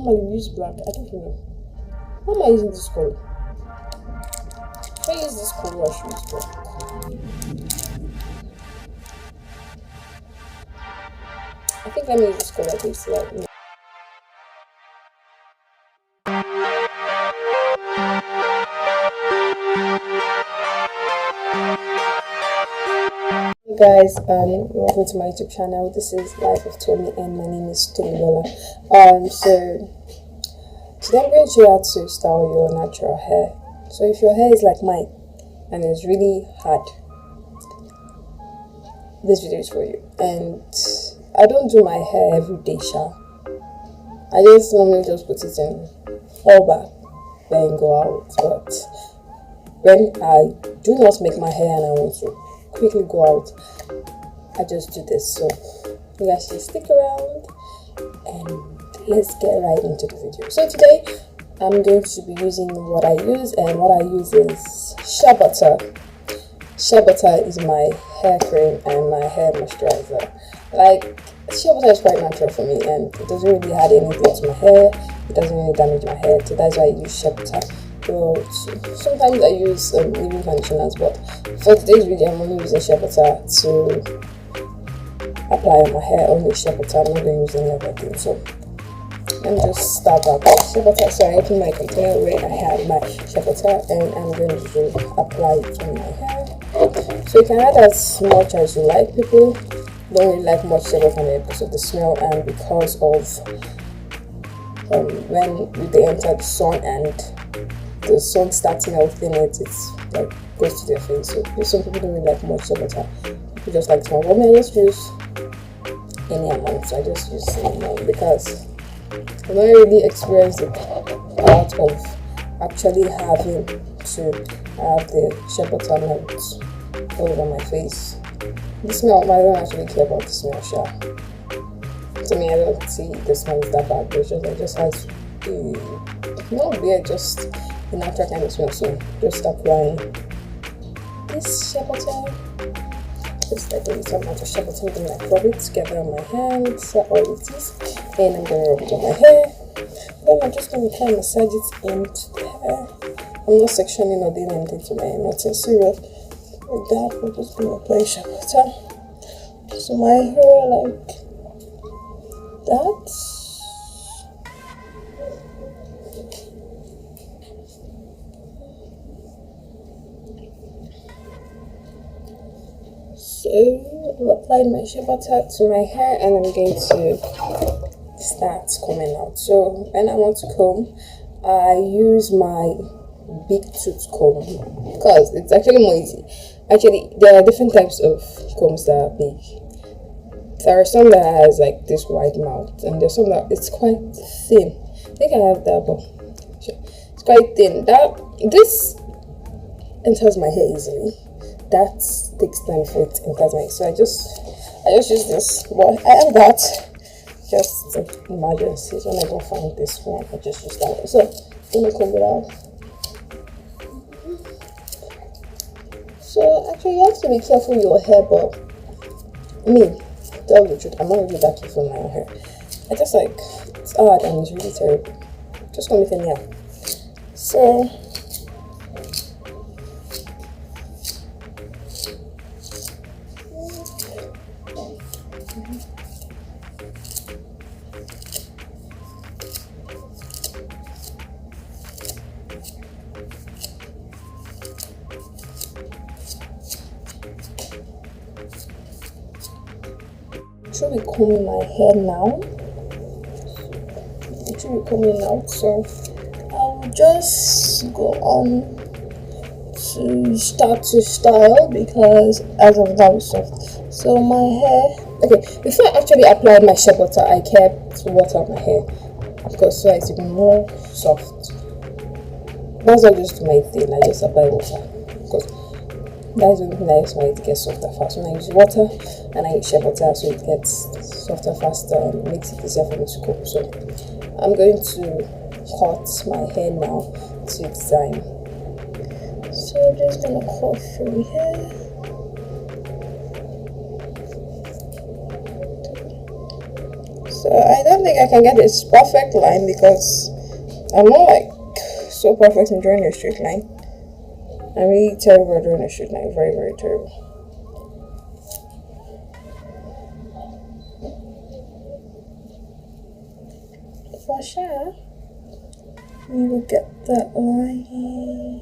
normally use black. I don't know. Why am I using this color? If I use this color, I should use black. I think let me use this color this like. Hey guys, welcome to my YouTube channel. This is Life of Tommy and my name is Tommy Lola. So today I'm going to show you how to style your natural hair. So if your hair is like mine and it's really hard, this video is for you. And I don't do my hair every day, I just normally just put it in all back, then go out. But when I do not make my hair and I want to quickly go out, I just do this. So you guys should stick around and let's get right into the video. So today I'm going to be using what I use, and what I use is shea butter. Shea butter is my hair cream and my hair moisturizer. Like, shea butter is quite natural for me and it doesn't really add anything to my hair. It doesn't really damage my hair, so that's why I use shea butter. But sometimes I use leave-in conditioners, but for today's video I'm only using shea butter to apply on my hair. Only shea butter. I'm not going to use any other thing. So let me just start out with shea butter. So I open my container where I have my shea butter and I'm going to apply it on my hair. So you can add as much as you like. People don't really like much shea butter on it because of the smell and because of when they enter the sun and the sun starts melting it, it's like goes to their face. So some people don't really like much shea butter. People just like small. But I just use any amount. So I just use any amount because I'm not really experienced the part of actually having to have the shea butter melt all over my face. The smell, I don't actually care about the smell, To me, I don't see the smell is that bad, but it just has not weird, just a natural kind of smell. So just applying this shea butter. Just like a little amount of shea butter, and like rub it together on my hands, so all it is, and I'm gonna rub it on my hair. Then I'm just gonna try and massage it into the hair. I'm not sectioning or doing anything to my hair, nothing serious like that. I'm just gonna apply shea butter to my hair like that. So I've applied my shea butter to my hair and I'm going to start combing out. So when I want to comb, I use my big tooth comb because it's actually more easy. Actually, there are different types of combs that are big. There are some that has like this wide mouth, and there's some that it's quite thin. I think I have that, but it's quite thin. This enters my hair easily. That takes time for it enters my hair. So I just use this. But I have that just in emergencies. When I don't find this one, I just use that one. So I'm gonna comb it out. So actually, you have to be careful with your hair, but me, tell the truth, I'm not really that careful with my hair. I just like it's hard and it's really terrible. Just comb it anyhow. So actually combing my hair now. So I'll just go on to start to style because as of now it's soft. So my hair, okay, before I actually applied my shea butter, I kept water on my hair because so it's even more soft. That's not just my thing, I just apply water because that's the only thing that makes my hair get softer fast. When I use water and I use shea butter, so it gets softer faster and makes it easier for me to comb. So I'm going to cut my hair now to design. So I'm just gonna cut from here. So I don't think I can get this perfect line because I'm not like so perfect in drawing a straight line. I'm really terrible at drawing a straight line. Very, very terrible. For sure. We will get that line.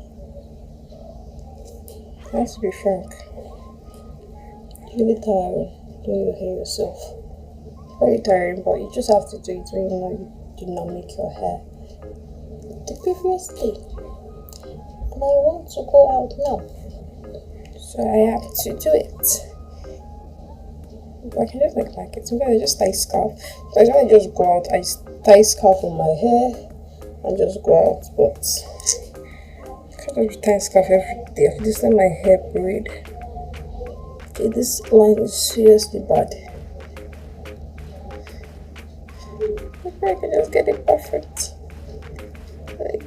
It has to be frank. It's really tiring doing your hair yourself. Very tiring, but you just have to do it when you know you did not make your hair the previous day. And I want to go out now, so I have to do it. I can just like it. Sometimes I just tie scarf. So when I just go out, I tie scarf on my hair and just go out. But I can't just tie scarf every day. This time my hair braid. Okay, this line is seriously bad. Maybe I can just get it perfect. Like,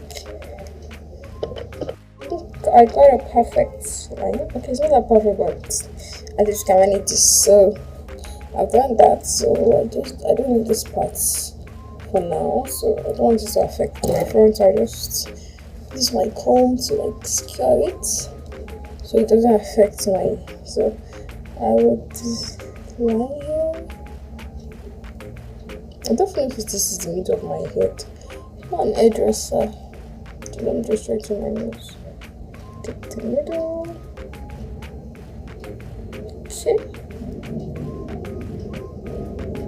I got a perfect line. Okay, it's not that perfect, but I just can manage this. So I've done that. So I don't need this part for now. So I don't want it to affect my front. I just use my comb to like secure it, so it doesn't affect my. So I would line here. I don't know if this is the middle of my head. I'm not an hairdresser. So let me just try to my nose. Take the middle. See?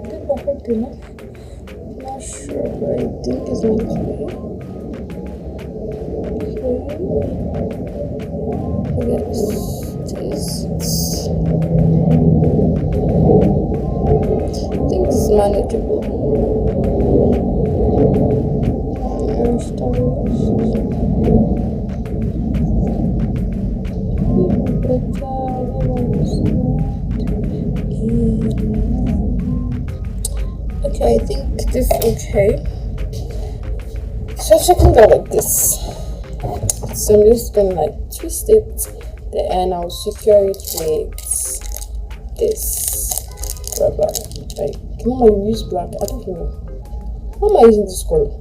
Is it perfect enough? Not sure, but I think it's meant to be. Okay. Let's taste. I think this is manageable. Okay, I think this is okay. So I can go like this. So I'm just gonna like twist it, and I'll secure it with this rubber. Like normally use black. I don't know. How am I using this color?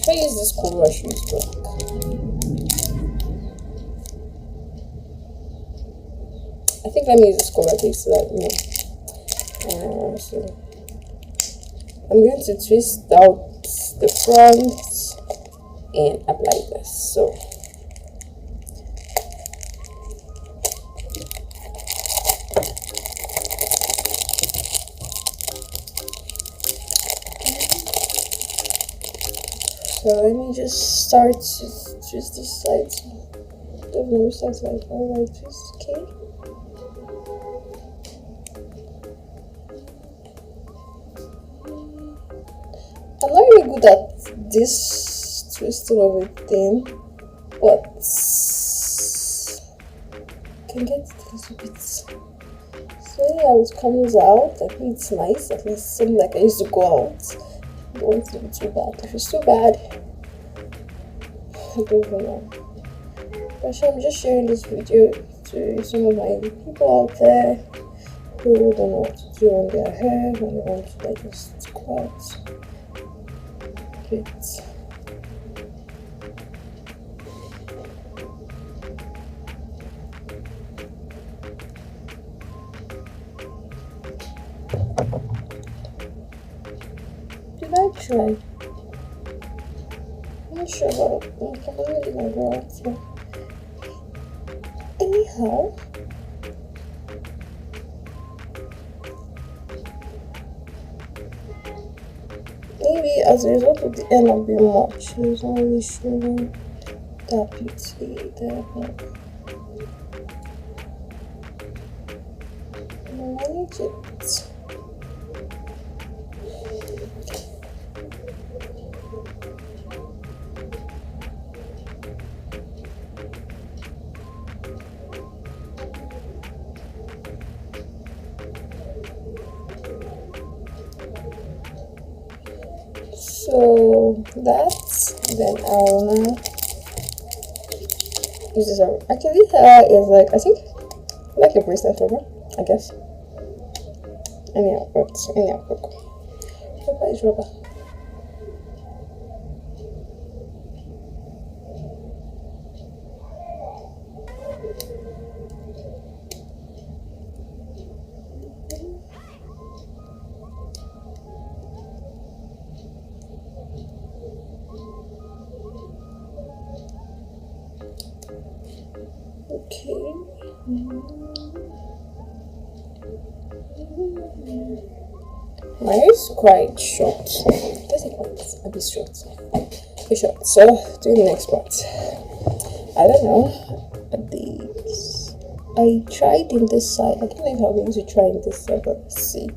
If I use this color, I should use black. I think let me use this color at least so that you know. So I'm going to twist out the front and apply this. So let me just start to twist this side. Don't know which side like how I twist. Okay. I'm not really good at this twisting of a thing, but I can get it a little bit. So how it comes out, at least it's nice, at least something like I used to go out. I don't want it to be too bad. If it's too bad, I don't even know. But I'm just sharing this video to some of my people out there who don't know what to do on their hair when they want to like just go out. Did I try? I'm not sure about it. I'm probably gonna go out. So. Anyhow, maybe as a result of the hair not being much, it's not really showing that beauty there. I manage it. So that's then I'll now use this. Actually, hair is like I think like a bracelet rubber, I guess. Anyhow, but anyhow, rubber is rubber. Okay. Mine is quite short. Let's say quite a bit short. Okay, short. So, do the next part. I don't know. These. I tried in this side. I don't know if I'm going to try in this side, but let's see.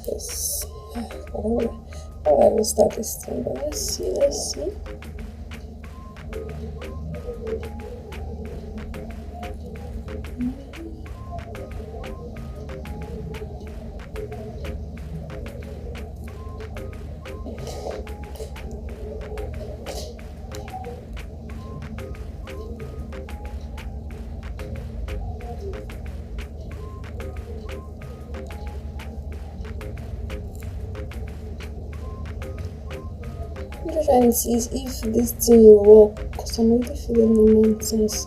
This. I will start this thing, but let's see. I'm just trying to see if this thing will work, because I'm already feeling the nonsense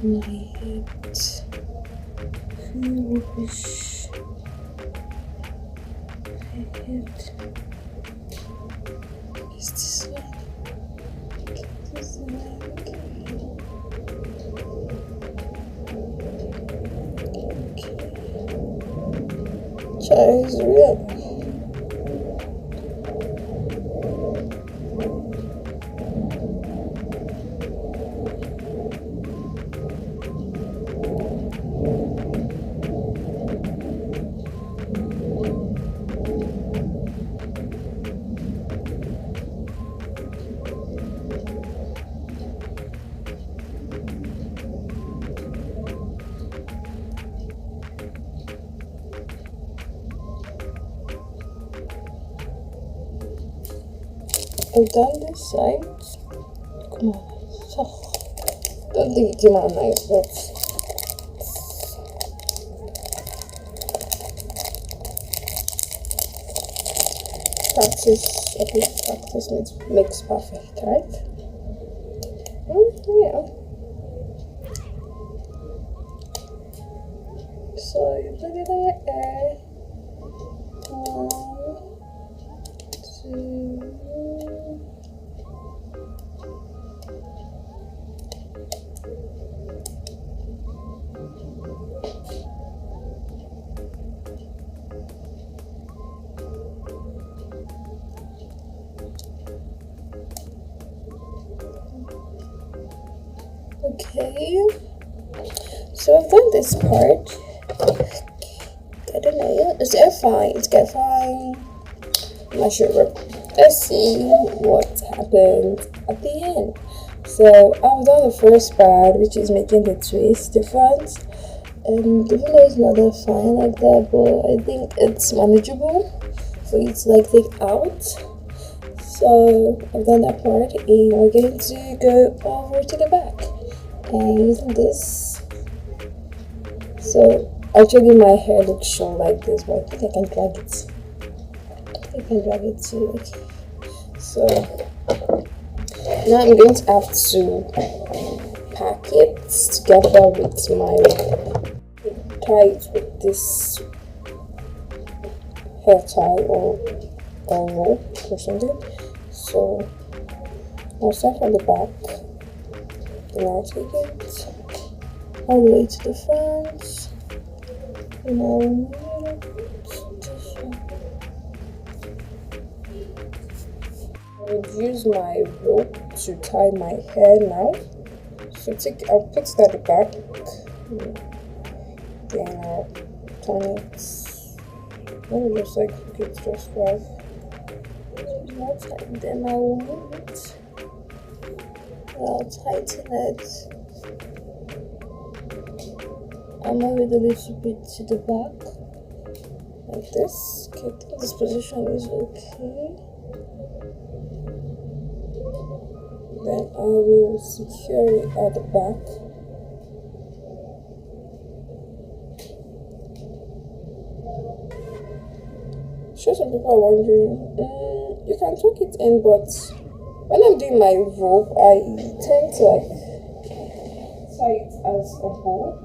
in my head. Feel rubbish. My head. Is this one? This one. Okay. Try is real. I've done this side. Come on. Don't think it came out nice, but practice makes perfect, right? Yeah. So you put it in your air. 1, 2. Okay, so I've done this part. I don't know, it's get fine. I'm not sure, but let's see what happened at the end. So I've done the first part, which is making the twist different, and even though it's not that fine like that, but I think it's manageable for you to like take out. So I've done that part, and we're going to go over to the back and using this. So actually my hair looks short like this, but I think I can drag it. I can drag it too. Okay. So now I'm going to have to pack it together with my tie it with this hair tie or rope or something. So I'll start from the back and I'll take it all the way to the front. And I would use my rope to tie my hair now. So I'll put it at the back, then I'll turn it. Let me just like hook it just right. Then I will move it. I'll tighten it. I'll move it a little bit to the back, like this. Okay, I think this position is okay. Then I will secure it at the back. sure some people are wondering, you can tuck it in, but when I'm doing my robe, I tend to like tie it as a bow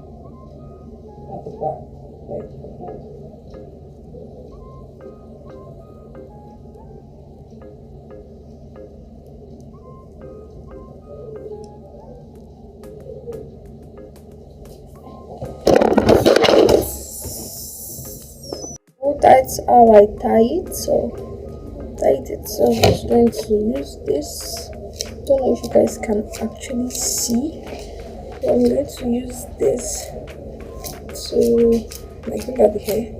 at the back, like a bow. That's how I tie it, so tie it. So I'm just going to use this. Don't know if you guys can actually see, but I'm going to use this to like look at the hair.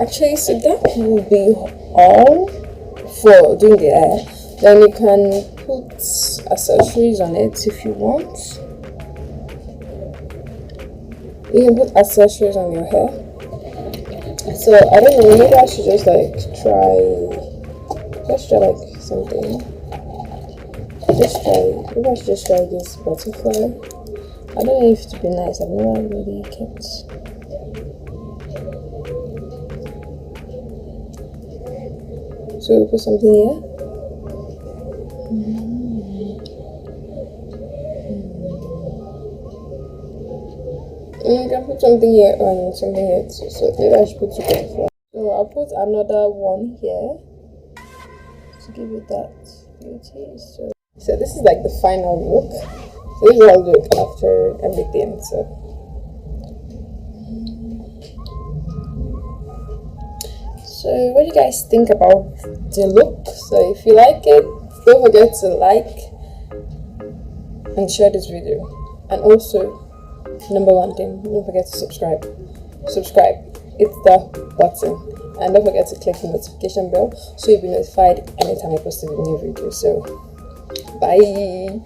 Actually, so that will be all for doing the hair. Then you can put accessories on it if you want. You can put accessories on your hair. So I don't know, maybe I should just like try. Let's try like something. Maybe I should just try this butterfly. I don't know if it would be nice. I've never really kept. So we put something here. You can put something here and something here too. So maybe I should put two butterflies. So I'll put another one here to give it that beauty. So this is like the final look. So this is what I'll look after everything. So what do you guys think about the look? So if you like it, don't forget to like and share this video. And also, number one thing, don't forget to subscribe. Hit the button. And don't forget to click the notification bell so you'll be notified anytime I post a new video. So, bye!